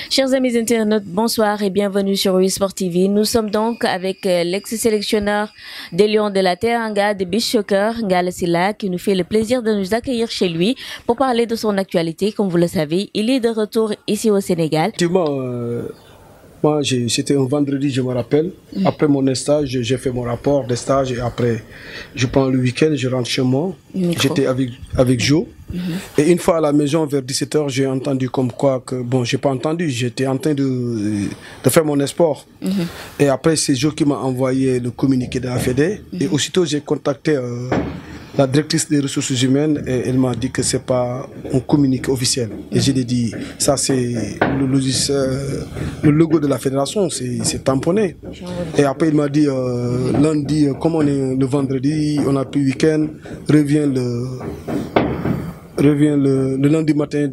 Chers amis internautes, bonsoir et bienvenue sur Sport TV. Nous sommes donc avec l'ex-sélectionneur des Lions de la Teranga, de Beach Soccer, Ngala Sylla, qui nous fait le plaisir de nous accueillir chez lui pour parler de son actualité. Comme vous le savez, il est de retour ici au Sénégal. Effectivement, moi, c'était un vendredi, je me rappelle. Après mon stage, j'ai fait mon rapport de stage et après, je prends le week-end, je rentre chez moi. J'étais avec Joe. Et une fois à la maison, vers 17 h, j'ai entendu comme quoi que, bon, j'ai pas entendu, j'étais en train de faire mon sport. Et après, c'est Joe qui m'a envoyé le communiqué de la Fédé. Et aussitôt, j'ai contacté la directrice des ressources humaines et elle m'a dit que c'est pas un communiqué officiel. Et je lui ai dit, ça c'est le logo de la fédération, c'est tamponné. Et après il m'a dit, lundi, comme on est le vendredi, on a pris le week-end, reviens le lundi matin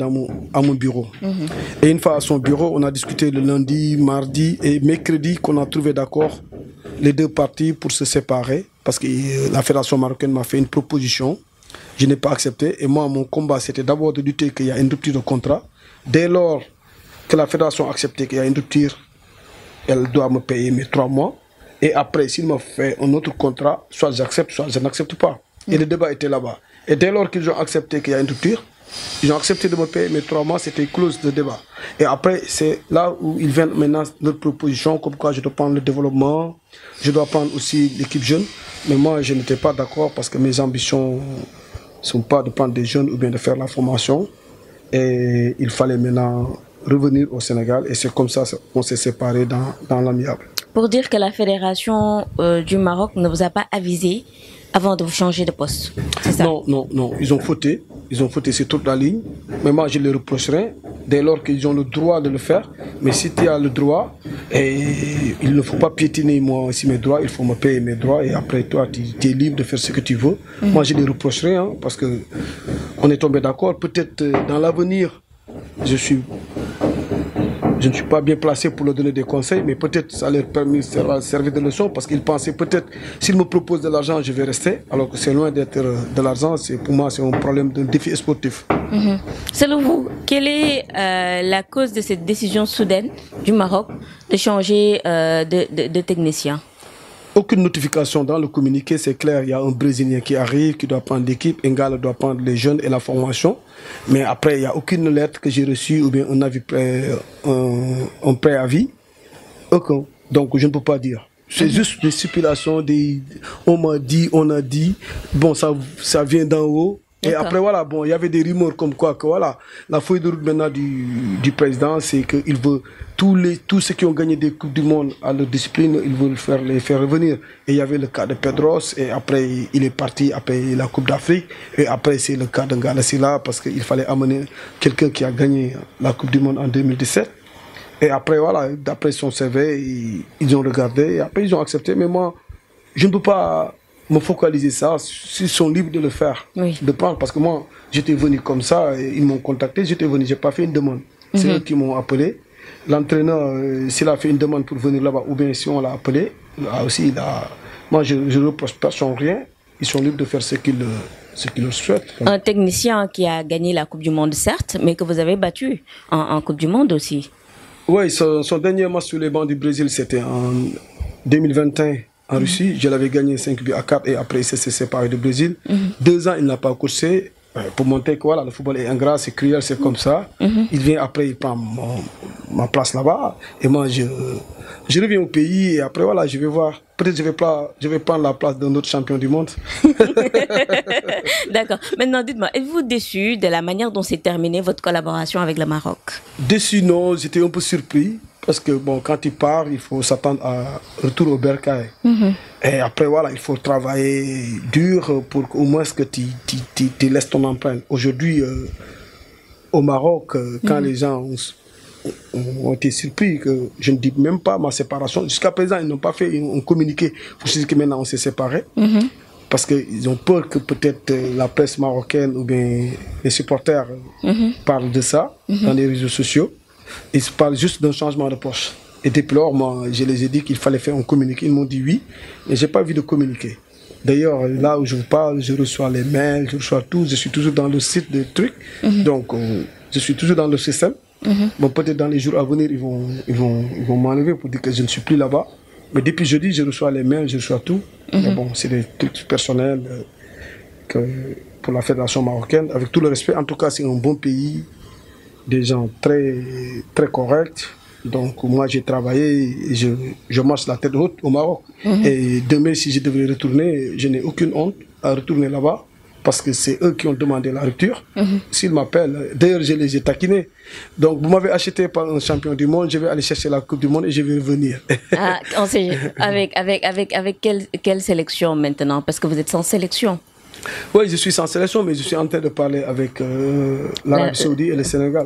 à mon bureau. Et une fois à son bureau, on a discuté le lundi, mardi et mercredi qu'on a trouvé d'accord les deux parties pour se séparer parce que la fédération marocaine m'a fait une proposition. Je n'ai pas accepté et moi mon combat c'était d'abord de lutter qu'il y a une rupture de contrat. Dès lors que la fédération a accepté qu'il y a une rupture, elle doit me payer mes 3 mois. Et après, s'il me fait un autre contrat, soit j'accepte, soit je n'accepte pas. Et le débat était là-bas. Et dès lors qu'ils ont accepté qu'il y a une rupture, ils ont accepté de me payer mes 3 mois, c'était close de débat. Et après, c'est là où ils viennent maintenant notre proposition, comme quoi je dois prendre le développement, je dois prendre aussi l'équipe jeune. Mais moi, je n'étais pas d'accord parce que mes ambitions ne sont pas de prendre des jeunes ou bien de faire la formation. Et il fallait maintenant revenir au Sénégal. Et c'est comme ça qu'on s'est séparés dans l'amiable. Pour dire que la fédération du Maroc ne vous a pas avisé avant de vous changer de poste, c'est ça? Non, ils ont fauté. Ils ont fauté sur toute la ligne. Mais moi, je les reprocherai dès lors qu'ils ont le droit de le faire. Mais si tu as le droit, et il ne faut pas piétiner moi aussi mes droits, il faut me payer mes droits. Et après, toi, tu es libre de faire ce que tu veux. Moi, je les reprocherai parce qu'on est tombé d'accord. Peut-être dans l'avenir, je ne suis pas bien placé pour leur donner des conseils, mais peut-être ça leur permet de servir de leçon parce qu'ils pensaient peut-être s'ils me proposent de l'argent, je vais rester, alors que c'est loin d'être de l'argent. Pour moi, c'est un problème d'un défi sportif. Selon vous, quelle est la cause de cette décision soudaine du Maroc de changer de technicien? Aucune notification dans le communiqué, c'est clair. Il y a un Brésilien qui arrive, qui doit prendre l'équipe. Ngala doit prendre les jeunes et la formation. Mais après, il n'y a aucune lettre que j'ai reçue ou bien un préavis. Aucun. Donc, je ne peux pas dire. C'est juste des stipulations, on m'a dit, on a dit. Bon, ça vient d'en haut. Et après, voilà, bon, il y avait des rumeurs comme quoi que voilà, la feuille de route maintenant du président, c'est qu'il veut tous ceux qui ont gagné des Coupes du Monde à leur discipline, il veut les faire revenir. Et il y avait le cas de Pedros, et après, il est parti après la Coupe d'Afrique. Et après, c'est le cas de Ngala Sylla, parce qu'il fallait amener quelqu'un qui a gagné la Coupe du Monde en 2017. Et après, voilà, d'après son CV, ils ont regardé, et après, ils ont accepté. Mais moi, je ne peux pas me focaliser ça, s'ils sont libres de le faire, de prendre, parce que moi j'étais venu comme ça, et ils m'ont contacté, j'étais venu, j'ai pas fait une demande, c'est eux qui m'ont appelé. L'entraîneur, s'il a fait une demande pour venir là-bas, ou bien si on l'a appelé, là aussi, moi je ne reproche personne rien, ils sont libres de faire ce qu'ils leur souhaitent. Un technicien qui a gagné la Coupe du Monde, certes, mais que vous avez battu en Coupe du Monde aussi. Oui, son dernier match sur les bancs du Brésil, c'était en 2021. En Russie, je l'avais gagné 5-4 et après il s'est séparé du Brésil. 2 ans, il n'a pas coaché pour montrer que voilà, le football est ingrat, c'est cruel, c'est comme ça. Il vient après, il prend ma place là-bas. Et moi, je reviens au pays et après, voilà, je vais voir. Peut-être je vais prendre la place d'un autre champion du monde. D'accord. Maintenant, dites-moi, êtes-vous déçu de la manière dont s'est terminée votre collaboration avec le Maroc? Déçu, non, j'étais un peu surpris. Parce que bon, quand tu pars, il faut s'attendre à retour au bercail. Et après, voilà, il faut travailler dur pour au moins que tu laisses ton empreinte. Aujourd'hui, au Maroc, quand les gens ont été surpris, que je ne dis même pas ma séparation. Jusqu'à présent, ils n'ont pas fait un communiqué pour dire que maintenant on s'est séparés. Parce qu'ils ont peur que peut-être la presse marocaine ou bien les supporters parlent de ça dans les réseaux sociaux. Ils parlent juste d'un changement de poste. Et depuis lors, moi, je les ai dit qu'il fallait faire un communiqué. Ils m'ont dit oui, mais je n'ai pas vu de communiqué. D'ailleurs, là où je vous parle, je reçois les mails, je reçois tout. Je suis toujours dans le site de trucs. Donc, je suis toujours dans le système. Bon, peut-être dans les jours à venir, ils vont m'enlever pour dire que je ne suis plus là-bas. Mais depuis jeudi, je reçois les mails, je reçois tout. Mais bon, c'est des trucs personnels pour la fédération marocaine. Avec tout le respect, en tout cas, c'est un bon pays, des gens très, très corrects. Donc moi, j'ai travaillé, et je marche la tête haute au Maroc. Et demain, si je devrais retourner, je n'ai aucune honte à retourner là-bas. Parce que c'est eux qui ont demandé la rupture. S'ils m'appellent, d'ailleurs je les ai taquinés. Donc vous m'avez acheté par un champion du monde, je vais aller chercher la Coupe du Monde et je vais revenir. Ah, avec quelle sélection maintenant? Parce que vous êtes sans sélection. Oui, je suis sans sélection, mais je suis en train de parler avec l'Arabie Saoudite et le Sénégal.